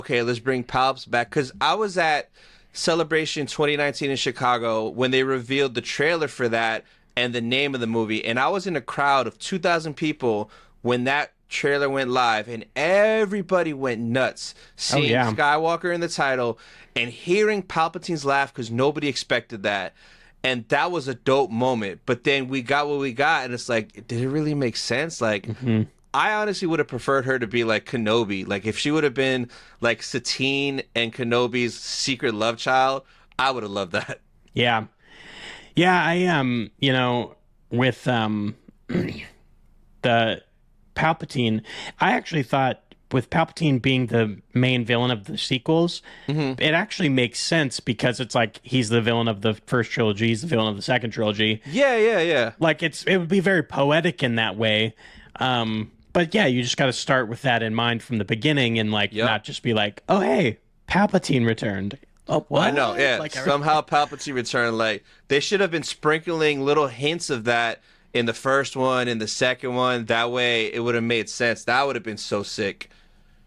okay, let's bring Palps back. Because I was at Celebration 2019 in Chicago when they revealed the trailer for that and the name of the movie. And I was in a crowd of 2,000 people when that trailer went live, and everybody went nuts Oh seeing yeah. Skywalker in the title and hearing Palpatine's laugh because nobody expected that. And that was a dope moment. But then we got what we got, and it's like, did it really make sense? Like, Hmm. I honestly would have preferred her to be like Kenobi. Like if she would have been like Satine and Kenobi's secret love child, I would have loved that. Yeah. Yeah, I with the Palpatine, I actually thought with Palpatine being the main villain of the sequels, it actually makes sense because it's like he's the villain of the first trilogy, he's the villain of the second trilogy. Yeah, yeah, yeah. Like it would be very poetic in that way. But yeah, you just got to start with that in mind from the beginning and like Yep. not just be like, "Oh, hey, Palpatine returned." Oh, what? I know, yeah. Like Somehow Palpatine returned. Like they should have been sprinkling little hints of that in the first one, in the second one. That way, it would have made sense. That would have been so sick.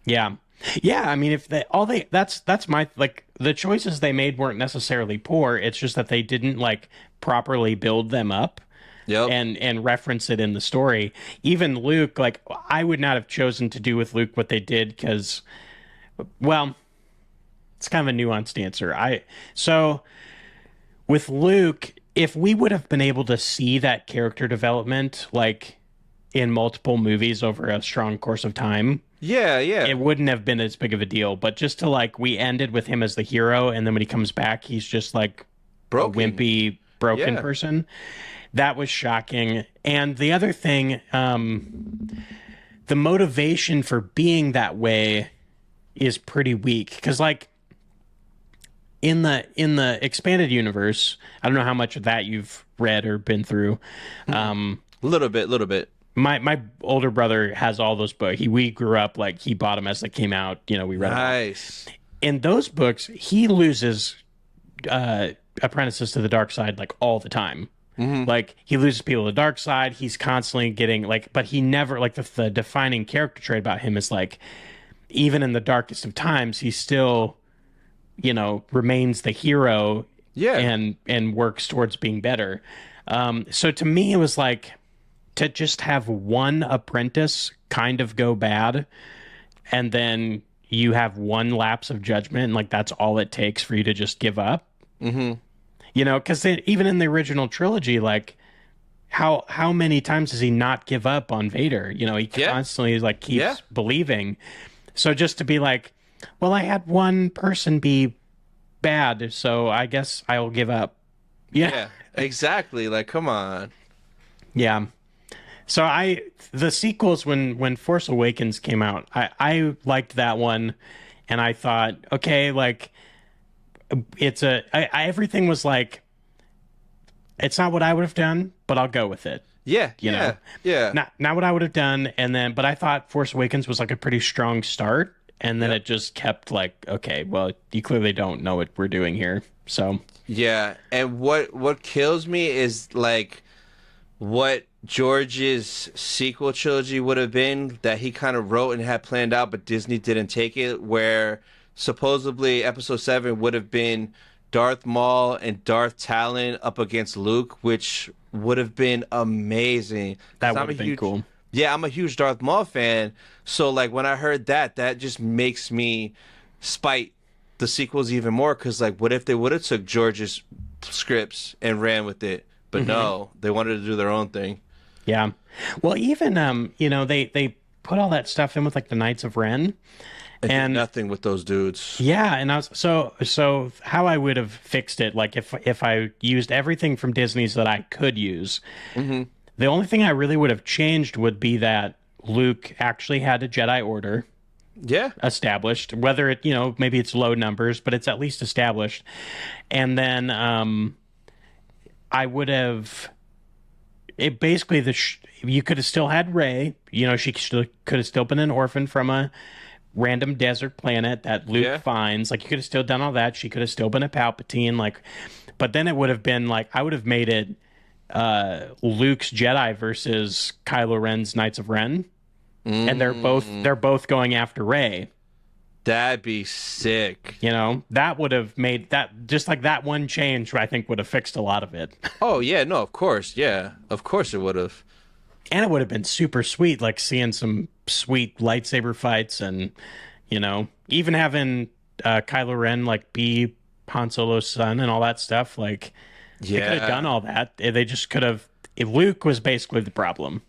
yeah. Yeah, I mean if they that's my like the choices they made weren't necessarily poor. It's just that they didn't like properly build them up Yep. and reference it in the story. Even Luke, like I would not have chosen to do with Luke what they did because well, it's kind of a nuanced answer. So with Luke, if we would have been able to see that character development like in multiple movies over a strong course of time, Yeah, yeah. it wouldn't have been as big of a deal. But just to like, we ended with him as the hero, and then when he comes back, he's just like Broken. a wimpy, broken Yeah. person. That was shocking. And the other thing, the motivation for being that way is pretty weak because like in the expanded universe, I don't know how much of that you've read or been through. Little bit, little bit. My older brother has all those books. We grew up like he bought them as they came out. You know, we read them all. Nice. In those books, he loses apprentices to the dark side like all the time. Like he loses people to the dark side. He's constantly getting like, but he never like the defining character trait about him is like, even in the darkest of times, he still, remains the hero. Yeah. and works towards being better. So to me, it was like to just have one apprentice kind of go bad, and then you have one lapse of judgment, and like that's all it takes for you to just give up. Because even in the original trilogy, like how many times does he not give up on Vader? He Yeah. constantly like keeps Yeah. believing. So just to be like, well, I had one person be bad, so I guess I'll give up. Yeah, exactly. Like, come on. Yeah. So the sequels when Force Awakens came out, I liked that one, and I thought, okay, like everything was like, it's not what I would have done, but I'll go with it. Yeah, You yeah, know, yeah. Not what I would have done, but I thought Force Awakens was like a pretty strong start, and then Yep. it just kept like, okay, well, you clearly don't know what we're doing here. So Yeah, and what kills me is like what George's sequel trilogy would have been that he kind of wrote and had planned out, but Disney didn't take it. Where supposedly Episode 7 would have been Darth Maul and Darth Talon up against Luke, which would have been amazing. 'Cause that I'm would a have been huge- cool. Yeah, I'm a huge Darth Maul fan, so like when I heard that just makes me spite the sequels even more. Because like, what if they would have took George's scripts and ran with it? But no, they wanted to do their own thing. Yeah. Well, even they put all that stuff in with like the Knights of Ren. And, did And nothing with those dudes. yeah, and I was so how I would have fixed it, like if I used everything from Disney's that I could use, the only thing I really would have changed would be that Luke actually had a Jedi Order Yeah, established, whether it, maybe it's low numbers, but it's at least established. And then I would have it basically you could have still had Rey, she could have still been an orphan from a random desert planet that Luke Yeah. finds. Like you could have still done all that. She could have still been a Palpatine. Like, but then it would have been like I would have made it Luke's Jedi versus Kylo Ren's Knights of Ren, and they're both going after Rey. That'd be sick. You know, that would have made that just like that one change, I think would have fixed a lot of it. Oh yeah, no, of course, yeah, of course it would have. And it would have been super sweet, like seeing some sweet lightsaber fights and, you know, even having Kylo Ren like be Han Solo's son and all that stuff. Like, they could have done all that. They just could have. If Luke was basically the problem.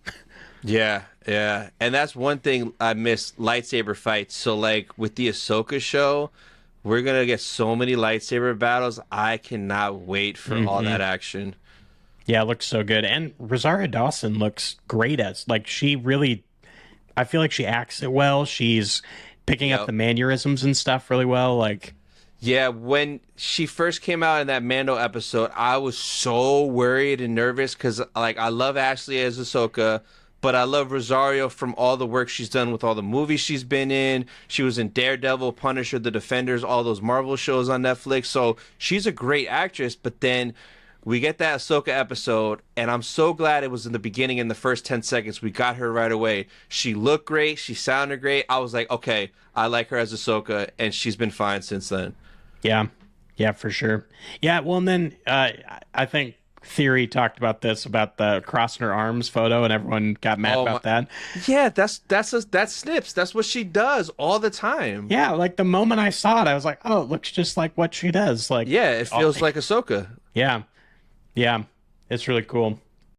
Yeah, yeah. And that's one thing I miss, lightsaber fights. So like with the Ahsoka show, we're gonna get so many lightsaber battles. I cannot wait for all that action. Yeah, it looks so good. And Rosario Dawson looks great as like she really I feel like she acts it well. She's picking up the mannerisms and stuff really well. Like yeah, when she first came out in that Mando episode, I was so worried and nervous because like I love Ashley as Ahsoka. But I love Rosario from all the work she's done with all the movies she's been in. She was in Daredevil, Punisher, The Defenders, all those Marvel shows on Netflix. So she's a great actress. But then we get that Ahsoka episode, and I'm so glad it was in the beginning, in the first 10 seconds. We got her right away. She looked great. She sounded great. I was like, okay, I like her as Ahsoka, and she's been fine since then. Yeah. Yeah, for sure. Yeah, well, and then I think Theory talked about this, about the crossing her arms photo, and everyone got mad about that. Yeah, that's Snips. That's what she does all the time. Yeah, like the moment I saw it, I was like, oh, it looks just like what she does. Like, yeah, it feels like Ahsoka. Yeah, yeah, it's really cool.